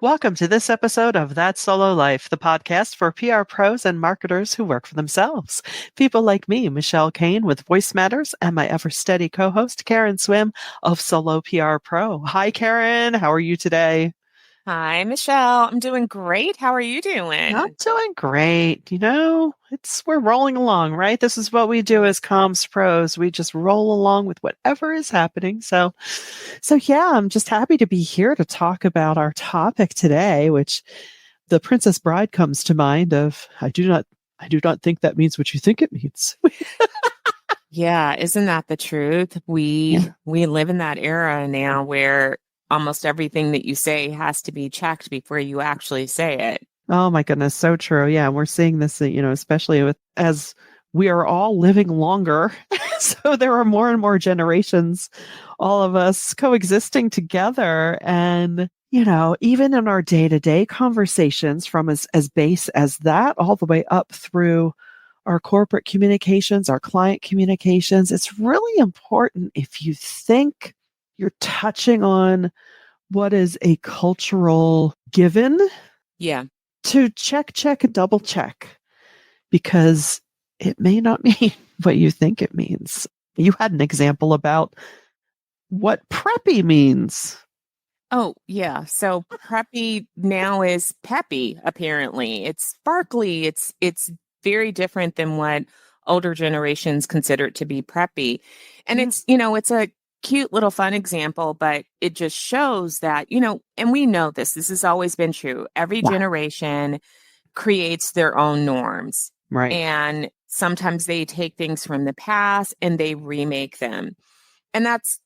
Welcome to this episode of That Solo Life, the podcast for PR pros and marketers who work for themselves. People like me, Michelle Kane with Voice Matters, and my ever steady co-host, Karen Swim of Solo PR Pro. Hi, Karen. How are you today? Hi, Michelle. I'm doing great. How are you I'm doing? doing great. We're rolling along, right? This is what we do as comms pros. We just roll along with whatever is happening. So yeah, I'm just happy to be here to talk about our topic today, which the Princess Bride comes to mind of I do not think that means what you think it means. Yeah, isn't that the truth? We Yeah. we live in that era now where almost everything that you say has to be checked before you actually say it. Oh my goodness, so true. Yeah, we're seeing this, especially with as we are all living longer. So there are more and more generations, all of us coexisting together. And, even in our day-to-day conversations from as base as that, all the way up through our corporate communications, our client communications, it's really important if you think you're touching on what is a cultural given Yeah. to check, and double check because it may not mean what you think it means. You had an example about what preppy means. Oh, yeah. So preppy now is peppy, apparently. It's sparkly. It's very different than what older generations consider it to be preppy. And Yeah. it's a cute little fun example, but it just shows that, and we know this has always been true. Every Yeah. generation creates their own norms. Right. And sometimes they take things from the past and they remake them. And that's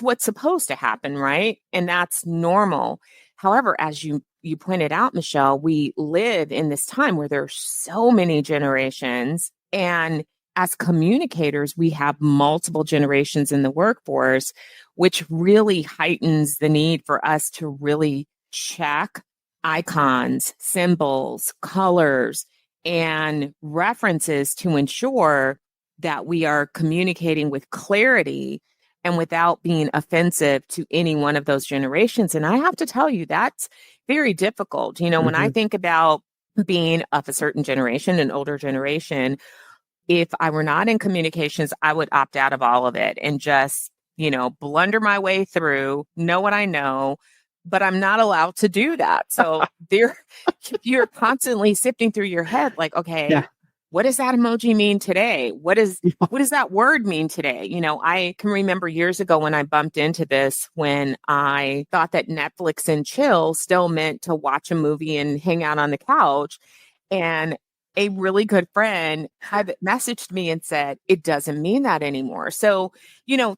what's supposed to happen, right? And that's normal. However, as you pointed out, Michelle, we live in this time where there's so many generations, and as communicators, we have multiple generations in the workforce, which really heightens the need for us to really check icons, symbols, colors, and references to ensure that we are communicating with clarity and without being offensive to any one of those generations. And I have to tell you, that's very difficult. When I Hmm. think about being of a certain generation, an older generation, if I were not in communications, I would opt out of all of it and just, blunder my way through, know what I know, but I'm not allowed to do that. So you're constantly sifting through your head, like, okay, Yeah. what does that emoji mean today? What does that word mean today? I can remember years ago when I bumped into this, when I thought that Netflix and chill still meant to watch a movie and hang out on the couch. And a really good friend had messaged me and said, it doesn't mean that anymore. So,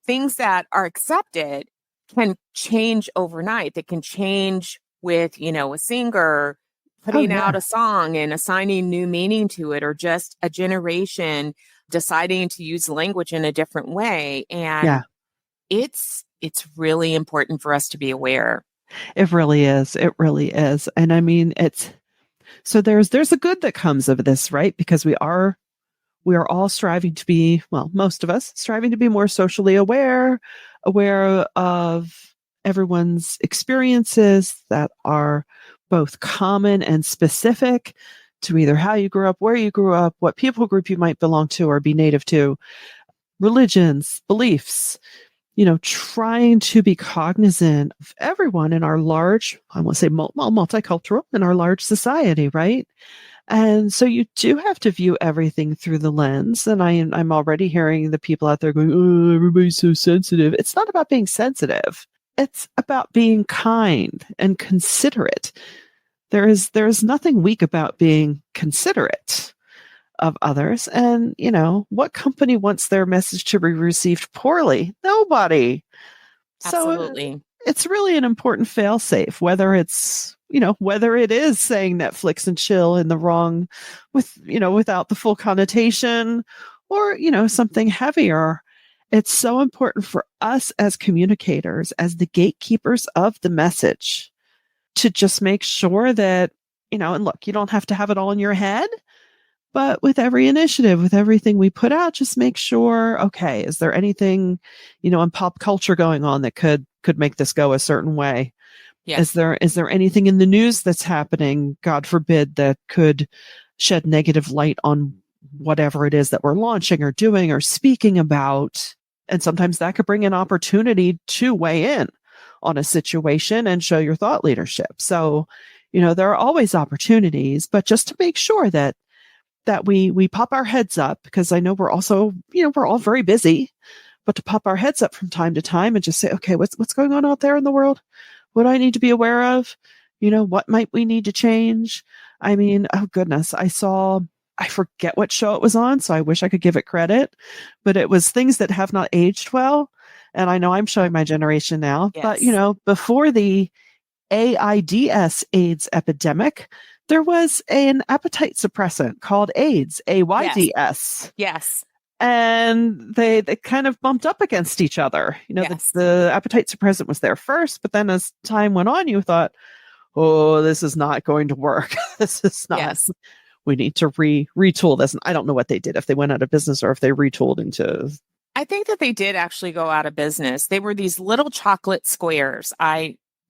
things that are accepted can change overnight. They can change with, a singer Oh putting out yeah. a song and assigning new meaning to it, or just a generation deciding to use language in a different way. And Yeah. it's really important for us to be aware. It really is. It really is. And I mean, it's so there's a good that comes of this, right? Because we are all striving to be, well, most of us striving to be more socially aware of everyone's experiences that are both common and specific to either how you grew up, where you grew up, what people group you might belong to or be native to, religions, beliefs, trying to be cognizant of everyone in our large, I won't say multicultural, in our large society, right? And so you do have to view everything through the lens. And I'm already hearing the people out there going, oh, everybody's so sensitive. It's not about being sensitive. It's about being kind and considerate. There is nothing weak about being considerate of others. And, what company wants their message to be received poorly? Nobody. So Absolutely. it's really an important failsafe, whether it is saying Netflix and chill in the wrong without the full connotation or, something heavier. It's so important for us as communicators, as the gatekeepers of the message, to just make sure that, and look, you don't have to have it all in your head, but with every initiative, with everything we put out, just make sure, okay, is there anything, in pop culture going on that could make this go a certain way? Yes. Is there anything in the news that's happening, God forbid, that could shed negative light on whatever it is that we're launching or doing or speaking about? And sometimes that could bring an opportunity to weigh in on a situation and show your thought leadership. So, there are always opportunities, but just to make sure that we pop our heads up, because I know we're also, we're all very busy, but to pop our heads up from time to time and just say, okay, what's going on out there in the world? What do I need to be aware of? What might we need to change? I mean, oh goodness, I forget what show it was on, so I wish I could give it credit, but it was things that have not aged well. And I know I'm showing my generation now, but Yes. before the AIDS epidemic, there was an appetite suppressant called AIDS, Yes. AIDS. Yes. And they kind of bumped up against each other. Yes. The appetite suppressant was there first, but then as time went on, you thought, oh, this is not going to work. This is not, Yes. we need to retool this. And I don't know what they did, if they went out of business or if they retooled into. I think that they did actually go out of business. They were these little chocolate squares.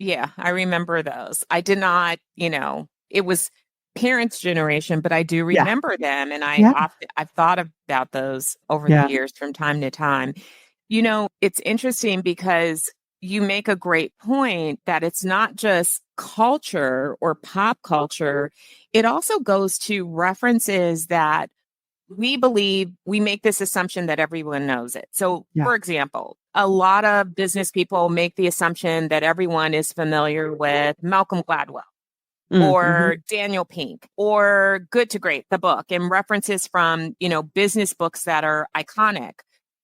Yeah, I remember those. I did not, it was parents' generation, but I do Yeah. remember them. And Yeah. I've thought about those over Yeah. the years from time to time. It's interesting because you make a great point that it's not just culture or pop culture. It also goes to references that we believe, we make this assumption that everyone knows it. So, Yeah. for example, a lot of business people make the assumption that everyone is familiar with Malcolm Gladwell or Daniel Pink or Good to Great, the book, and references from, business books that are iconic.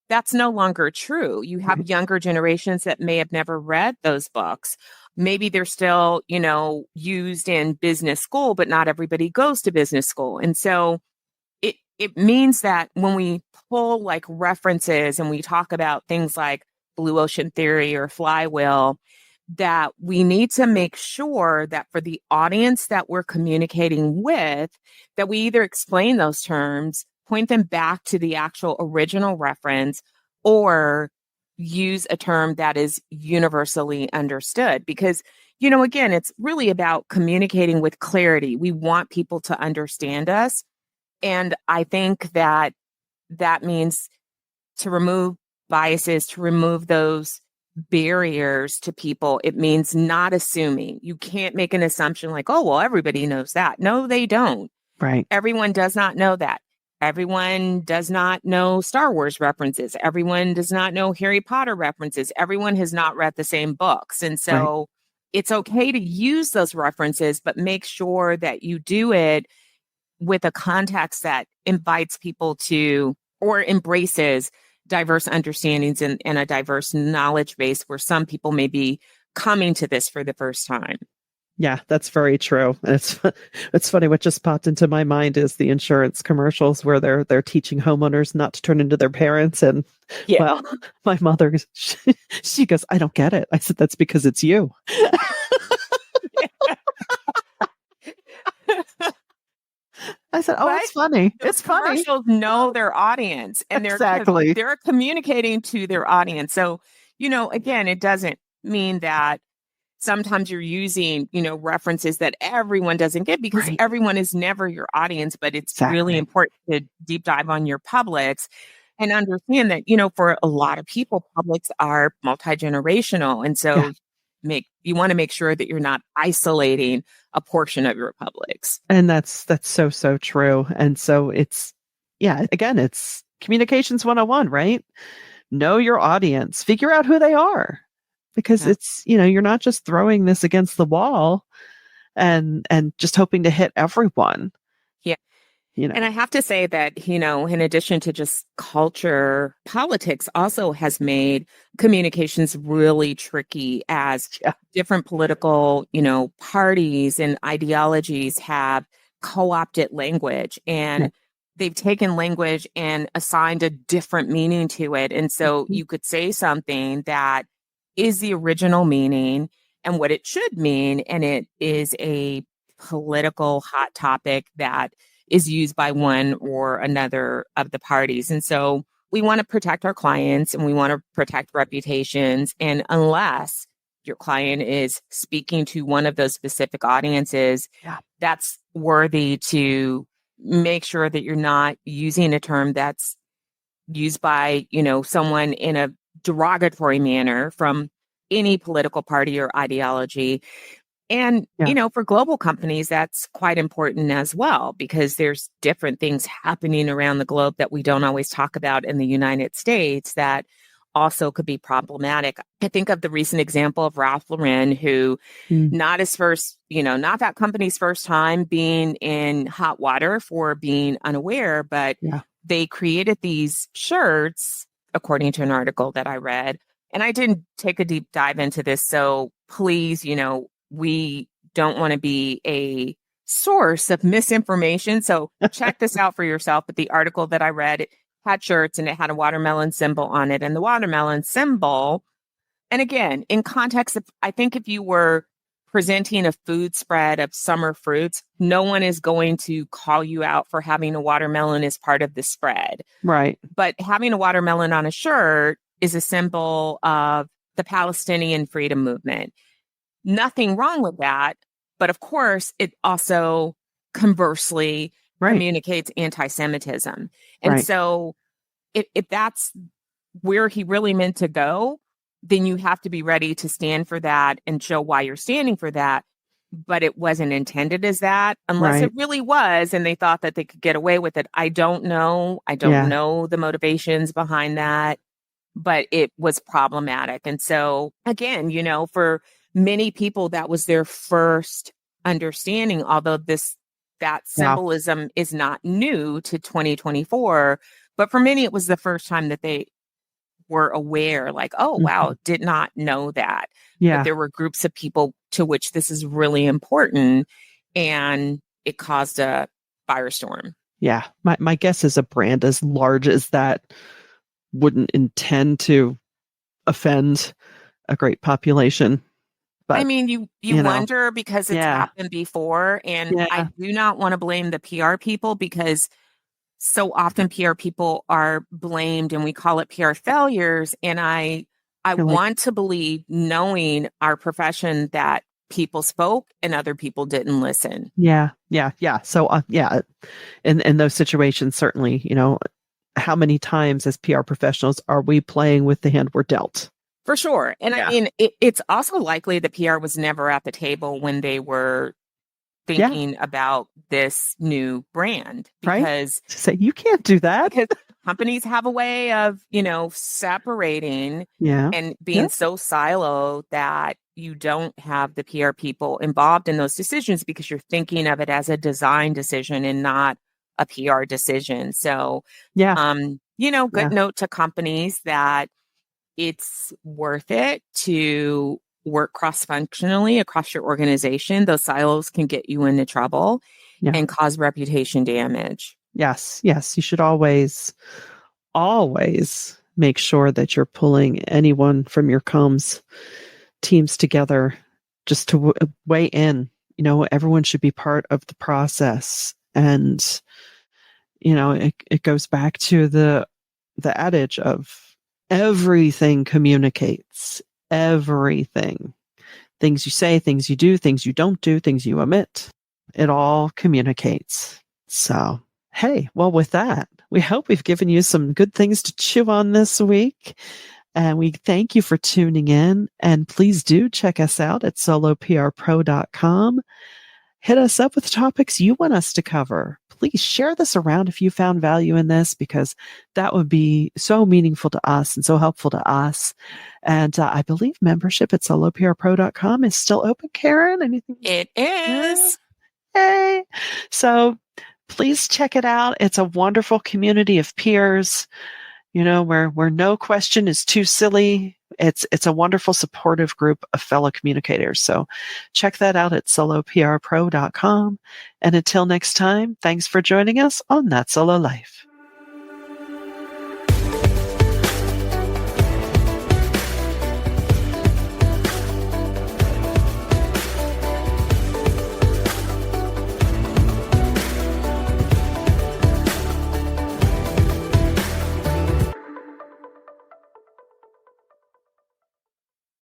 That's no longer true. You have younger generations that may have never read those books. Maybe they're still, used in business school, but not everybody goes to business school. And so it means that when we pull like references and we talk about things like blue ocean theory or flywheel, that we need to make sure that for the audience that we're communicating with, that we either explain those terms, point them back to the actual original reference, or use a term that is universally understood. Because, again, it's really about communicating with clarity. We want people to understand us. And I think that means to remove biases, to remove those barriers to people. It means not assuming. You can't make an assumption like, oh, well, everybody knows that. No, they don't. Right. Everyone does not know that. Everyone does not know Star Wars references. Everyone does not know Harry Potter references. Everyone has not read the same books. And so it's okay to use those references, but make sure that you do it with a context that invites people to or embraces diverse understandings and a diverse knowledge base where some people may be coming to this for the first time. Yeah, that's very true. And it's funny. What just popped into my mind is the insurance commercials where they're teaching homeowners not to turn into their parents. And well, my mother, she goes, I don't get it. I said, that's because it's you. I said, oh, it's funny. It's funny. Commercials know their audience and they're communicating to their audience. So, again, it doesn't mean that sometimes you're using, references that everyone doesn't get because everyone is never your audience, but it's really important to deep dive on your publics and understand that, for a lot of people, publics are multi-generational. And so you want to make sure that you're not isolating a portion of your publics. And that's so true. And so again, it's communications 101, right? Know your audience, figure out who they are, because it's, you're not just throwing this against the wall and just hoping to hit everyone. Yeah. And I have to say that, in addition to just culture, politics also has made communications really tricky as different political, parties and ideologies have co-opted language and they've taken language and assigned a different meaning to it. And so you could say something that is the original meaning and what it should mean. And it is a political hot topic that is used by one or another of the parties. And so we want to protect our clients and we want to protect reputations. And unless your client is speaking to one of those specific audiences, Yeah. that's worthy to make sure that you're not using a term that's used by, someone in a derogatory manner from any political party or ideology. And, Yeah. for global companies, that's quite important as well, because there's different things happening around the globe that we don't always talk about in the United States that also could be problematic. I think of the recent example of Ralph Lauren, who Mm. not his first, not that company's first time being in hot water for being unaware, but Yeah. they created these shirts, according to an article that I read. And I didn't take a deep dive into this. So please, we don't want to be a source of misinformation. So check this out for yourself. But the article that I read, it had shirts and it had a watermelon symbol on it. And the watermelon symbol, and again, in context of, I think if you were presenting a food spread of summer fruits, no one is going to call you out for having a watermelon as part of the spread. Right. But having a watermelon on a shirt is a symbol of the Palestinian freedom movement. Nothing wrong with that. But of course, it also conversely Right. communicates anti-Semitism. And Right. so if that's where he really meant to go, then you have to be ready to stand for that and show why you're standing for that. But it wasn't intended as that, unless Right. it really was, and they thought that they could get away with it. I don't know. I don't Yeah. know the motivations behind that, but it was problematic. And so again, for many people, that was their first understanding, although that Yeah. symbolism is not new to 2024. But for many, it was the first time that they were aware, like, oh, wow, Mhm. did not know that. But Yeah. there were groups of people to which this is really important, and it caused a firestorm. Yeah. My guess is a brand as large as that wouldn't intend to offend a great population. I But, mean, you you know, wonder, because it's yeah. happened before, and I Yeah. do not want to blame the PR people, because so often PR people are blamed and we call it PR failures. And I You're like, want to believe, knowing our profession, that people spoke and other people didn't listen. yeah. Yeah. Yeah. So, yeah, in those situations, certainly, how many times as PR professionals are we playing with the hand we're dealt? For sure. And I Yeah. mean, it's also likely the PR was never at the table when they were Yeah. thinking about this new brand, Right. because To say, you can't do that. companies have a way of, separating Yeah. and being Yeah. so siloed that you don't have the PR people involved in those decisions, because you're thinking of it as a design decision and not a PR decision. So, Yeah. good Yeah. note to companies that it's worth it to work cross-functionally across your organization. Those silos can get you into trouble Yeah. and cause reputation damage. Yes. Yes. You should always make sure that you're pulling anyone from your comms teams together just to weigh in. Everyone should be part of the process. And, it goes back to the adage of everything communicates. Everything. Things you say, things you do, things you don't do, things you omit. It all communicates. So, hey, well, with that, we hope we've given you some good things to chew on this week. And we thank you for tuning in. And please do check us out at soloprpro.com. Hit us up with topics you want us to cover. Please share this around if you found value in this, because that would be so meaningful to us and so helpful to us. And I believe membership at soloprpro.com is still open. Karen, anything? It Yeah. is. Hey. So please check it out. It's a wonderful community of peers, where no question is too silly. It's a wonderful, supportive group of fellow communicators. So check that out at soloprpro.com. And until next time, thanks for joining us on That Solo Life.